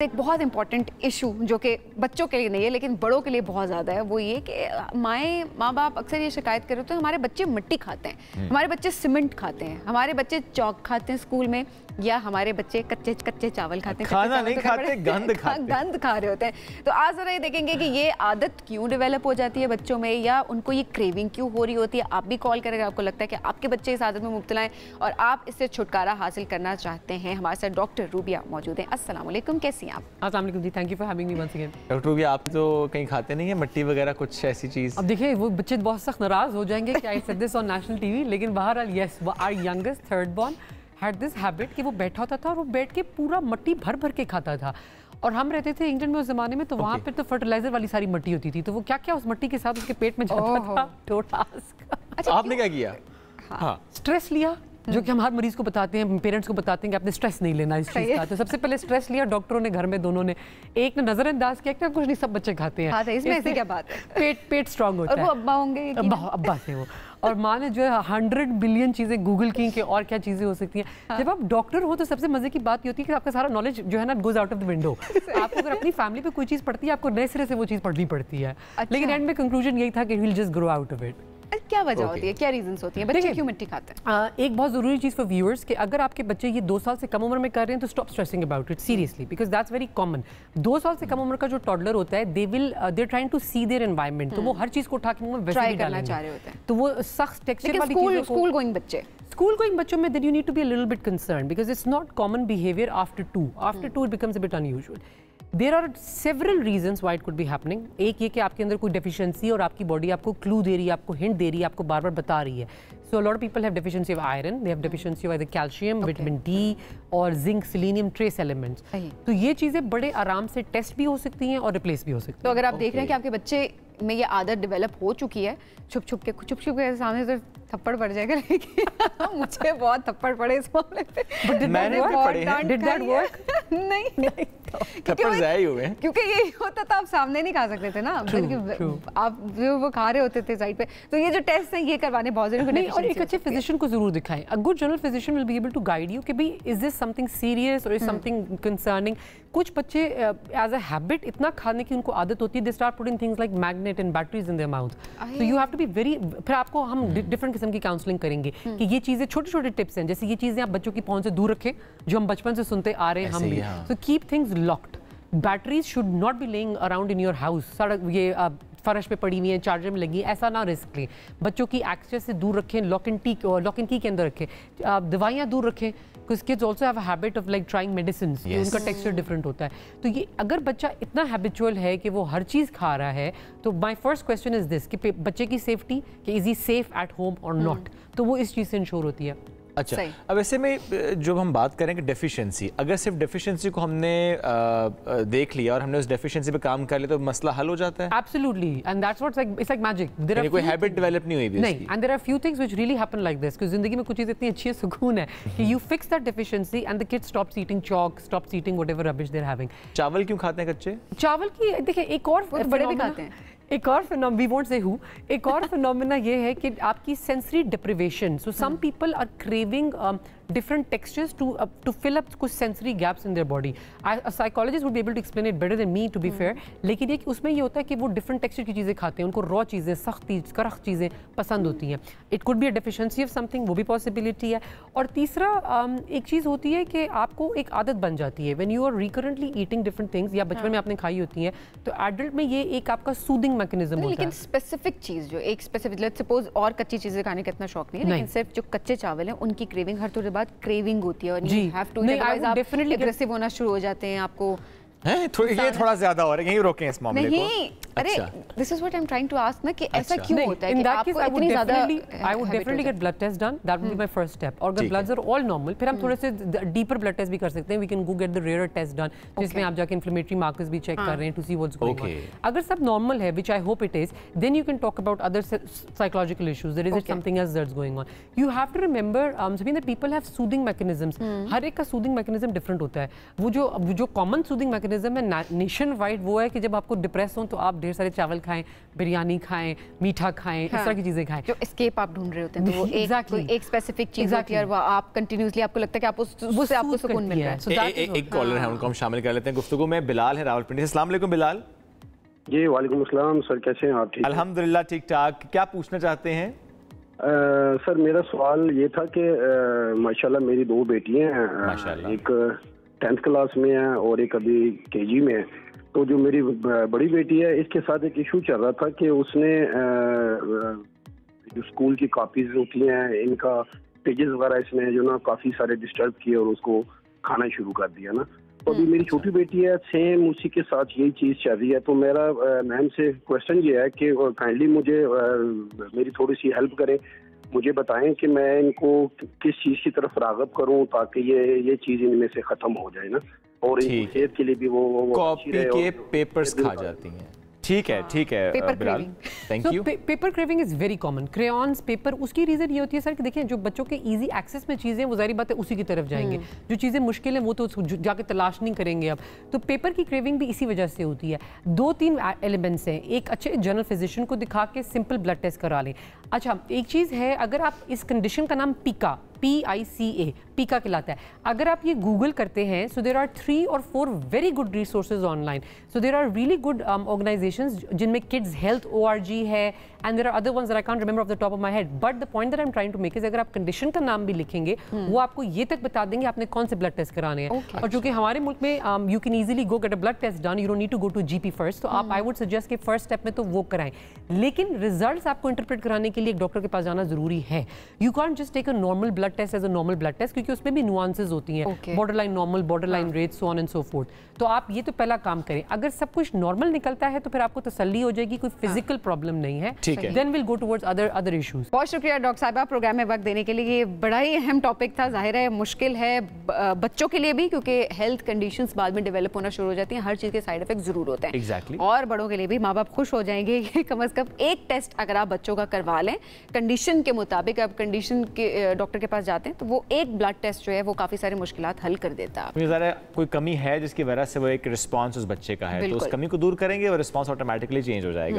एक बहुत important issue जो कि बच्चों के लिए नहीं है लेकिन बड़ों के लिए बहुत ज़्यादा है, वो ये कि माँ बाप अक्सर ये शिकायत कर रहे हैं हमारे बच्चे मिट्टी खाते हैं, हमारे बच्चे सीमेंट खाते हैं, हमारे बच्चे चौक खाते हैं स्कूल में, या हमारे बच्चे कच्चे चावल खाते हैं, खाना नहीं खाते, गंद खा रहे होते हैं। तो आज ज़रा ये देखेंगे कि ये आदत क्यों डेवलप हो जाती है बच्चों में, या उनको ये क्रेविंग क्यों हो रही होती है। आप भी कॉल करेंगे, आपको लगता है कि आपके बच्चे इस आदत में मुब्तला हैं और आप इससे छुटकारा हासिल करना चाहते हैं। हमारे साथ डॉक्टर रूबिया मौजूद हैं। अस्सलाम वालेकुम, कैसी हैं आप? अस्सलाम वालेकुम जी, thank you for having me once again. Doctor Rubia, आप तो कहीं खाते नहीं है मिट्टी वगैरह कुछ ऐसी चीज़? अब देखिए वो बच्चे बहुत सख्त नाराज़ हो जाएंगे कि I said this on national TV, लेकिन बहरहाल yes, our youngest third born had this habit कि वो बैठा होता था और वो बैठ के पूरा मट्टी भर के खाता था। और हम रहते थे इंग्लैंड में उस जमाने में, तो वहाँ पे तो फर्टिलाइजर वाली सारी मट्टी होती थी, तो वो क्या उस मट्टी के साथ उसके पेट में जाता था। Don't ask. अच्छा, आपने क्या किया? हाँ, स्ट्रेस लिया, जो कि हम हर मरीज को बताते हैं, पेरेंट्स को बताते हैं कि आपने स्ट्रेस नहीं लेना इस चीज़ का। तो सबसे पहले स्ट्रेस लिया डॉक्टरों ने घर में, दोनों ने, एक ने नजरअंदाज किया कि कुछ नहीं, सब बच्चे खाते हैं। इसमें ऐसी क्या बात है? पेट स्ट्रांग होता है। और वो अब्बा होंगे, अब्बा से वो, और माँ ने जो है 100 बिलियन चीज़ें गूगल की कि और क्या चीज़ें हो सकती हैं। हाँ। जब आप डॉक्टर हो तो सबसे मजे की बात ये होती है कि आपका सारा नॉलेज जो है ना goes out of the window. आपको अगर अपनी फैमिली पे कोई चीज़ पड़ती है, आपको नए सिरे से वो चीज़ पढ़नी पड़ती है। अच्छा। लेकिन एंड में कंक्लूजन यही था कि will just grow out of it. क्या वजह होती है, क्या रीजंस होती हैं, बच्चे क्यों मिट्टी खाते हैं? एक बहुत ज़रूरी चीज़ फॉर व्यूअर्स कि अगर आपके बच्चे ये 2 साल से कम उम्र में कर रहे हैं तो stop stressing about it seriously, because that's very common. 2 साल से कम उम्र का जो टॉडलर होता है, they trying to see their environment, तो वो हर चीज़ को उठा के वैसे भी करना चाह रहे होते हैं, तो वो सख्त टेक्सचर वाली चीज़ें। स्कूल गोइंग बच्चों में then you need to be a little bit concerned because it's not common behavior after 2. After 2 it becomes a bit unusual. There are several reasons why it could be happening. एक ये कि आपके अंदर कोई deficiency और आपकी body आपको clue दे रही है, आपको हिंट दे रही है, आपको बार बार बता रही है. So a lot of people have deficiency of iron, they have deficiency of either calcium, vitamin D और zinc, selenium, trace elements. तो ये चीज़ें बड़े आराम से टेस्ट भी हो सकती हैं और रिप्लेस भी हो सकती हैं। तो अगर आप देख रहे हैं कि आपके बच्चे में ये आदत डेवलप हो चुकी है, छुप छुप के सामने से थप्पड़ पड़ जाएगा, लेकिन मुझे बहुत थप्पड़ पड़े इस मामले पे। मैंने भी पड़े हैं। Did that work? नहीं। थप्पड़ ज़ाया हुए हैं। क्योंकि ये होता था, आप सामने नहीं खा सकते थे ना, आप वो खा रहे होते थे साइड पे। तो ये जो टेस्ट हैं ये करवाने बहुत जरूरी है। और एक अच्छे फिजिशियन को जरूर दिखाएं। A good general physician will be able to guide you कि भाई इज दिस समथिंग सीरियस और इज समथिंग कंसर्निंग। कुछ बच्चे एज अ हैबिट इतना खाने की उनको आदत होती है, they start putting things like magnet and batteries in their mouth. So you have to be very, फिर आपको हम डिफरेंट किस्म की काउंसलिंग करेंगे कि ये चीज़ें छोटे टिप्स हैं, जैसे ये चीज़ें आप बच्चों की पहुंच से दूर रखें, जो हम बचपन से सुनते आ रहे हैं हम भी। So keep things locked. Batteries should not be laying around in your house. सड़क ये फर्श पे पड़ी हुई है, चार्जर में लगी, ऐसा ना रिस्क लें। बच्चों की एक्सेस से दूर रखें, लॉक एंड की के अंदर रखें, दवाइयाँ दूर रखें, because kids also have a habit of like trying medicine, उनका टेक्सचर डिफरेंट होता है। तो ये अगर बच्चा इतना हैबिचुअल है कि वो हर चीज़ खा रहा है, तो my first question is this कि बच्चे की सेफ्टी, कि is he safe at home और नॉट, तो वो इस चीज़ से इंश्योर होती है। अच्छा, अब ऐसे में जो हम बात करेंगे डेफिशिएंसी, अगर सिर्फ डेफिशिएंसी को हमने देख लिया और हमने उस डेफिशिएंसी पे काम कर लिया तो मसला हल हो जाता है? Absolutely, and that's what's like, it's like magic. There are कोई हैबिट डेवलप नहीं हुई भी नहीं, and there are few things which really happen like this, because जिंदगी में कुछ चीज़ इतनी अच्छी है, सुकून है कि you fix that deficiency and the kid stops eating chalk, stops eating whatever rubbish they're having. चावल क्यों खाते हैं कच्चे? चावल की देखिए एक और बड़े भी खाते हैं। एक और phenomena, we won't say who, एक और फिनोमिना ये है कि आपकी sensory deprivation. So some people are craving different textures to fill up कुछ sensory gaps in their body. A psychologist would be able to explain it better than me, to be fair. लेकिन ये कि उसमें ये होता है कि वो different texture की चीज़ें खाते हैं, उनको raw चीज़ें, सख्त कड़क चीज़ें पसंद होती हैं। It could be a deficiency of something, वो भी possibility है। और तीसरा एक चीज़ होती है कि आपको एक आदत बन जाती है when you are recurrently eating different things, या बचपन में आपने खाई होती हैं, तो adult में ये एक आपका soothing mechanism होता है। लेकिन स्पेसिफिक चीज़ जो एक स्पेसिफिक, लेट्स सपोज और कच्ची चीज़ें खाने का इतना शौक नहीं है, लेकिन सिर्फ जो कच्चे चावल हैं उनकी क्रेविंग हर थोड़ी बाद क्रेविंग होती है, और यू हैव टू, अदरवाइज आप एग्रेसिव होना शुरू हो जाते हैं। आपको ये थोड़ा ज्यादा हो रहा है, यहीं रोकें इस मामले को। नहीं, अरे this is what I am trying to ask ना, कि ऐसा क्यों होता है कि आपको इतनी ज्यादा। I would definitely get blood test done, that would be my first step. और अगर ब्लड्स आर ऑल नॉर्मल, फिर हम थोड़े से डीपर ब्लड टेस्ट भी कर सकते हैं। We can go get the rare test done, जिसमें आप जाके इन्फ्लेमेटरी मार्कर्स भी चेक कर रहे हैं to see what's going on. अगर सब नॉर्मल है, which I hope it is, then you can talk about other psychological issues, there is something else that's going on. You have to remember Sameen that people have soothing mechanisms. हर एक का soothing mechanism different होता है। वो जो common soothing mechanism है nation wide, वो है कि जब आपको डिप्रेस हो तो आप ढेर सारे चावल खाएं, बिरयानी खाएं, मीठा खाएं, इस तरह की चीजें खाएं। जो एस्केप आप ढूंढ रहे होते हैं तो वो एक स्पेसिफिक चीज होती है और वो आप कंटिन्यूअसली आपको लगता है कि आप उससे आपको सुकून मिल रहा है। एक कॉलर है, उनको हम शामिल कर लेते हैं गुफ्तगू में। बिलाल है रावलपिंडी से। अस्सलाम वालेकुम बिलाल। जी वालेकुम अस्सलाम सर, कैसे हैं आप? ठीक अल्हम्दुलिल्लाह ठीक ठाक। क्या पूछना चाहते हैं? सर मेरा सवाल ये था कि माशाल्लाह मेरी दो बेटियां हैं, एक 10th क्लास में है और एक अभी केजी में है। तो जो मेरी बड़ी बेटी है इसके साथ एक इशू चल रहा था कि उसने जो स्कूल की कॉपीज होती हैं इनका पेजेस वगैरह इसने जो ना काफ़ी सारे डिस्टर्ब किए और उसको खाना शुरू कर दिया ना। तो अभी मेरी छोटी बेटी है, सेम उसी के साथ यही चीज़ चल रही है। तो मेरा मैम से क्वेश्चन ये है कि काइंडली मुझे मेरी थोड़ी सी हेल्प करें, मुझे बताएं कि मैं इनको किस चीज़ की तरफ राग़ब करूं ताकि ये चीज़ इनमें से ख़त्म हो जाए ना, और सेहत के लिए भी वो कॉपी के पेपर्स खा जाती हैं। ठीक है Bilal, thank you. Paper craving is very common. Crayons, paper, उसकी रीजन ये होती है सर कि देखिए जो बच्चों के इजी एक्सेस में चीजें, वो जारी बात है उसी की तरफ जाएंगे। जो चीजें मुश्किल है वो तो जाके तलाश नहीं करेंगे अब। तो पेपर की क्रेविंग भी इसी वजह से होती है। 2-3 एलिमेंट्स हैं। एक अच्छे जनरल फिजिशियन को दिखा के सिंपल ब्लड टेस्ट करा लें। अच्छा, एक चीज़ है, अगर आप इस कंडीशन का नाम पिका, PICA, पिका कहलाता है, अगर आप ये गूगल करते हैं, so there are 3 or 4 very good resources online. So there are really good organisations जिनमें किड्स हेल्थ ORG है, and there are other ones that I can't remember off the top of my head. But the point that I am trying to make is, अगर आप condition का नाम भी लिखेंगे वो आपको ये तक बता देंगे आपने कौन से ब्लड टेस्ट कराने हैं। और चूंकि हमारे मुल्क में you can easily go get a blood test done, you don't need to go to GP first. तो आप, आई वुड सजेस्ट कि फर्स्ट स्टेप में तो वो कराएं, लेकिन रिजल्ट्स आपको इंटरप्रेट कराने के लिए एक डॉक्टर के पास जाना जरूरी है। You can't just take a normal blood test as a normal blood test, क्योंकि उसमें भी नुआंसेस होती हैं, borderline normal, borderline rate, so on and so forth. तो आप ये तो पहला काम करें। अगर सब कुछ नॉर्मल निकलता है तो फिर आपको तसल्ली हो जाएगी, कोई फिजिकल प्रॉब्लम नहीं है, then will go towards other issues. बहुत शुक्रिया डॉक्टर साहिबा प्रोग्राम में वक्त देने के लिए। ये बड़ा ही अहम टॉपिक था, जाहिर है मुश्किल है बच्चों के लिए भी, क्योंकि हेल्थ कंडीशंस बाद में डेवलप होना शुरू हो जाती हैं, हर चीज़ के साइड इफेक्ट जरूर होते हैं। Exactly. और बड़ों के लिए भी माँ बाप खुश हो जाएंगे कि कम अज कम एक टेस्ट अगर आप बच्चों का करवा लें कंडीशन के मुताबिक, अब कंडीशन के डॉक्टर के पास जाते हैं तो वो एक ब्लड टेस्ट जो है वो काफ़ी सारे मुश्किलात हल कर देता है। ज़रा कोई कमी है जिसकी वजह से वो एक रिस्पॉन्स उस बच्चे का है, तो उस कमी को दूर करेंगे और रिस्पॉन्स ऑटोमेटिकली चेंज हो जाएगा।